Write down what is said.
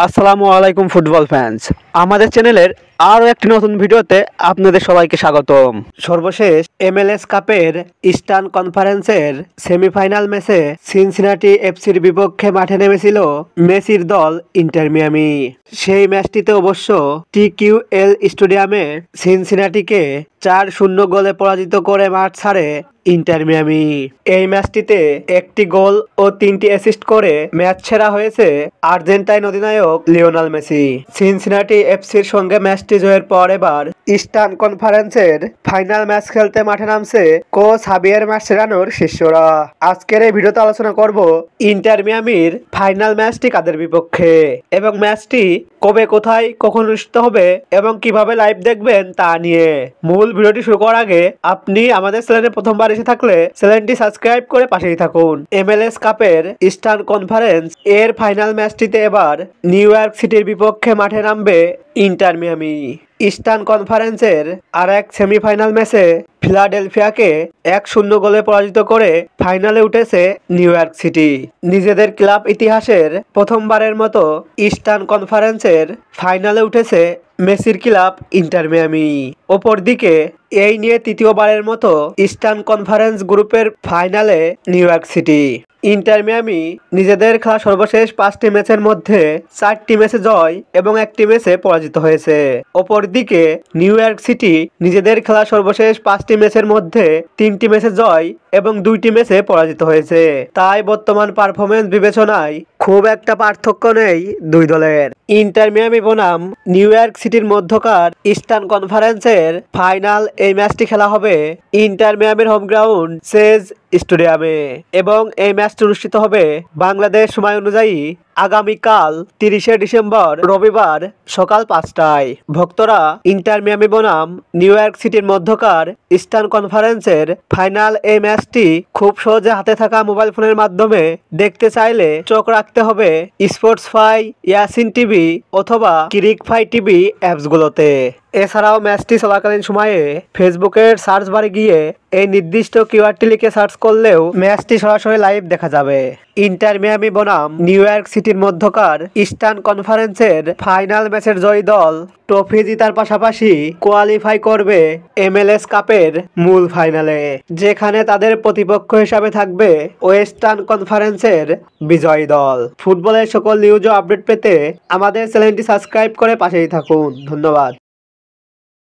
আসসালামু আলাইকুম football fans. আমাদের চ্যানেলের আরও একটি নতুন ভিডিওতে আপনাদের সবাইকে স্বাগতম। সর্বশেষ MLS কাপের ইস্টার্ন কনফারেন্সের সেমিফাইনাল ম্যাচে সিনসিনাটি এফসির বিপক্ষে মাঠে নেমেছিল মেসির দল ইন্টার মিয়ামি। সেই ম্যাচটিতে অবশ্য TQL স্টেডিয়ামে সিনসিনাটিকে 4-0 গোলে পরাজিত করে মাঠ ছাড়ে ইন্টার মিয়ামি। এই ম্যাচটিতে একটি গোল ও 3টি অ্যাসিস্ট করে ম্যাচ সেরা হয়েছে আর্জেন্টাইন অধিনায়ক লিওনেল মেসি। সিনসিনাটি এফসির সঙ্গে ম্যাচটি জয়ের পর এবার ইস্টার্ন কনফারেন্সের ফাইনাল ম্যাচ খেলতে মাঠে নামছে কোচ হাবিয়ের মাসচেরানোর শিষ্যরা। আজকের এই ভিডিওতে আলোচনা করব ইন্টার মিয়ামির ফাইনাল ম্যাচটি কাদের বিপক্ষে এবং ম্যাচটি কবে, কোথায়, কখন অনুষ্ঠিত হবে এবং কিভাবে লাইভ দেখবেন তা নিয়ে। মূল ভিডিওটি শুরু করার আগে আপনি আমাদের চ্যানেলে প্রথমবার এসে থাকলে চ্যানেলটি সাবস্ক্রাইব করে পাশেই থাকুন। MLS কাপের ইস্টার্ন কনফারেন্স এর ফাইনাল ম্যাচটিতে এবার নিউ ইয়র্ক সিটির বিপক্ষে মাঠে নামবে ইন্টার মিয়ামি। ইস্টার্ন কনফারেন্সের আর এক সেমিফাইনাল ম্যাচে ফিলাডেলফিয়াকে 1-0 গোলে পরাজিত করে ফাইনালে উঠেছে নিউ ইয়র্ক সিটি। নিজেদের ক্লাব ইতিহাসের প্রথমবারের মতো ইস্টার্ন কনফারেন্সের ফাইনালে উঠেছে মেসির ক্লাব ইন্টার মিয়ামি। অপরদিকে এই নিয়ে তৃতীয়বারের মতো ইস্টার্ন কনফারেন্স গ্রুপের ফাইনালে new York city. Inter Miami নিজেদের খেলা সর্বশেষ 5টি ম্যাচের মধ্যে 4টি ম্যাচে জয় এবং 1টি ম্যাচে পরাজিত হয়েছে। অপরদিকে নিউ ইয়র্ক সিটি নিজেদের খেলা সর্বশেষ 5টি ম্যাচের মধ্যে 3টি ম্যাচে জয় এবং 2টি ম্যাচে পরাজিত হয়েছে। তাই বর্তমান পারফরমেন্স বিবেচনায় খুব একটা পার্থক্য নেই দুই দলের। ইন্টার মিয়ামি বনাম নিউ ইয়র্ক সিটির মধ্যকার ইস্টার্ন কনফারেন্সের ফাইনাল এই ম্যাচটি খেলা হবে ইন্টার মিয়ামির হোম গ্রাউন্ড চেজ স্টেডিয়ামে এবং এই ম্যাচটি অনুষ্ঠিত হবে বাংলাদেশ সময় অনুযায়ী আগামীকাল 30শে ডিসেম্বর রবিবার সকাল 5টায়। ভক্তরা ইন্টার মিয়ামি বনাম নিউ ইয়র্ক সিটির মধ্যকার ইস্টার্ন কনফারেন্সের ফাইনাল এই ম্যাচটি খুব সহজে হাতে থাকা মোবাইল ফোনের মাধ্যমে দেখতে চাইলে চোখ রাখতে হবে স্পোর্টসফাই, ইয়াসিন টিভি অথবা ক্রিকফাই টিভি অ্যাপসগুলোতে। এছাড়াও ম্যাচটি চলাকালীন সময়ে ফেসবুকের সার্চ বারে গিয়ে এই নির্দিষ্ট কিওয়ার্ডটি লিখে সার্চ করলেও ম্যাচটি সরাসরি লাইভ দেখা যাবে। ইন্টার মিয়ামি বনাম নিউ ইয়র্ক সিটির মধ্যকার ইস্টার্ন কনফারেন্সের ফাইনাল ম্যাচের জয়ী দল ট্রফি জেতার পাশাপাশি কোয়ালিফাই করবে MLS কাপের মূল ফাইনালে, যেখানে তাদের প্রতিপক্ষ হিসাবে থাকবে ওয়েস্টার্ন কনফারেন্সের বিজয়ী দল। ফুটবলের সকল নিউজ ও আপডেট পেতে আমাদের চ্যানেলটি সাবস্ক্রাইব করে পাশেই থাকুন। ধন্যবাদ।